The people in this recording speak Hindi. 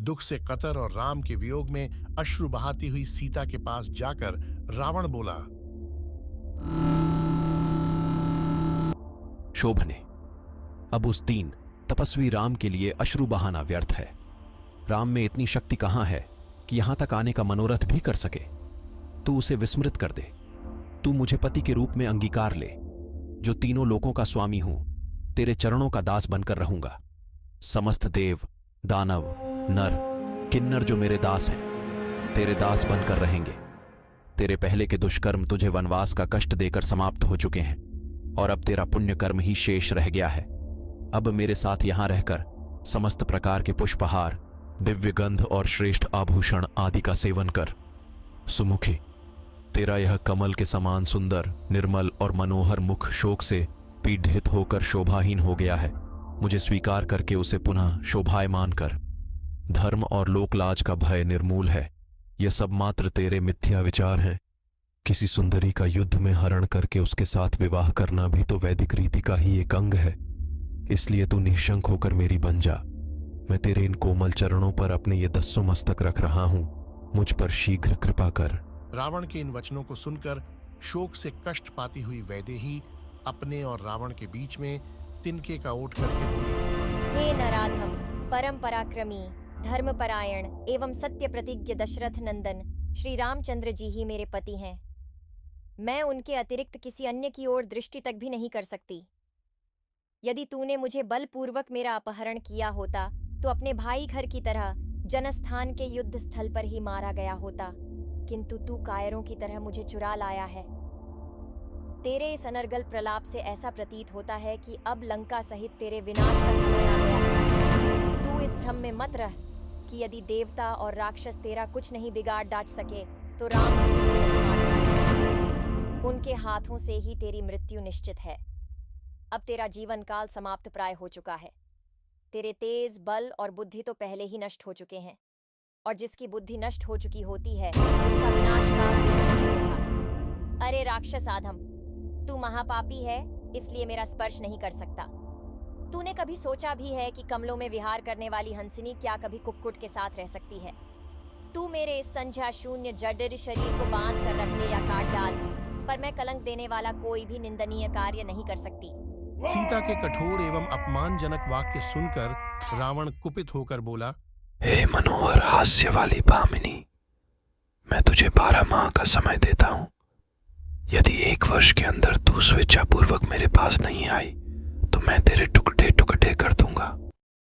दुख से कतर और राम के वियोग में अश्रु बहाती हुई सीता के पास जाकर रावण बोला, शोभने, अब उस दीन तपस्वी राम के लिए अश्रु बहाना व्यर्थ है। राम में इतनी शक्ति कहां है कि यहां तक आने का मनोरथ भी कर सके। तू उसे विस्मृत कर दे। तू मुझे पति के रूप में अंगीकार ले, जो तीनों लोकों का स्वामी हूं। तेरे चरणों का दास बनकर रहूंगा। समस्त देव, दानव, नर, किन्नर जो मेरे दास हैं, तेरे दास बनकर रहेंगे। तेरे पहले के दुष्कर्म तुझे वनवास का कष्ट देकर समाप्त हो चुके हैं और अब तेरा पुण्य कर्म ही शेष रह गया है। अब मेरे साथ यहां रहकर समस्त प्रकार के पुष्पहार, दिव्य गंध और श्रेष्ठ आभूषण आदि का सेवन कर। सुमुखी, तेरा यह कमल के समान सुंदर, निर्मल और मनोहर मुख शोक से पीड़ित होकर शोभाहीन हो गया है। मुझे स्वीकार करके उसे पुनः शोभायमान कर। धर्म और लोकलाज का भय निर्मूल है। यह सब मात्र तेरे मिथ्या विचार हैं। किसी सुंदरी का युद्ध में हरण करके उसके साथ विवाह करना भी तो वैदिक रीति का ही एक अंग है। इसलिए तू निशंक होकर मेरी बन जा। मैं तेरे इन कोमल चरणों पर अपने ये दस्सों मस्तक रख रहा हूं। मुझ पर शीघ्र कृपा कर। रावण के इन वचनों को सुनकर शोक से कष्ट पाती हुई वैदेही अपने और रावण के बीच में तिनके का ओट करके बोली, हे नराधम, परम पराक्रमी, धर्मपरायण एवं सत्य प्रतिज्ञ दशरथ नंदन श्री रामचंद्र जी ही मेरे पति हैं। मैं उनके अतिरिक्त किसी अन्य की ओर दृष्टि तक भी नहीं कर सकती। यदि तूने मुझे बलपूर्वक मेरा अपहरण किया होता तो अपने भाई घर की तरह जनस्थान के युद्ध स्थल पर ही मारा गया होता, किंतु तू कायरों की तरह मुझे चुरा लाया है। तेरे इस अनर्गल प्रलाप से ऐसा प्रतीत होता है कि अब लंका सहित तेरे विनाश का समय आ गया है। तू इस भ्रम में मत रह कि यदि देवता और राक्षस तेरा कुछ नहीं बिगाड़ डाच सके तो राम भी तुझे नहीं मार सके। उनके हाथों से ही तेरी मृत्यु निश्चित है। अब तेरा जीवन काल समाप्त प्राय हो चुका है। तेरे तेज, बल और बुद्धि तो पहले ही नष्ट हो चुके हैं, और जिसकी बुद्धि नष्ट हो चुकी होती है उसका विनाश काल भी नहीं होता। अरे राक्षस आधम, तू महापापी है, इसलिए मेरा स्पर्श नहीं कर सकता। तूने कभी सोचा भी है कि कमलों में विहार करने वाली हंसिनी क्या कभी कुक्कुट के साथ रह सकती है? तू मेरे इस संध्या शून्य जड़ शरीर को बांध कर रख ले या काट डाल, पर मैं कलंक देने वाला कोई भी निंदनीय कार्य नहीं कर सकती। सीता के कठोर एवं अपमानजनक वाक्य सुनकर रावण कुपित होकर बोला, हे मनोहर हास्य वाली भामिनी, मैं तुझे 12 माह का समय देता हूं। यदि 1 वर्ष के अंदर तू स्वेच्छापूर्वक मेरे पास नहीं आई तो मैं तेरे टुकड़े टुकड़े कर दूंगा।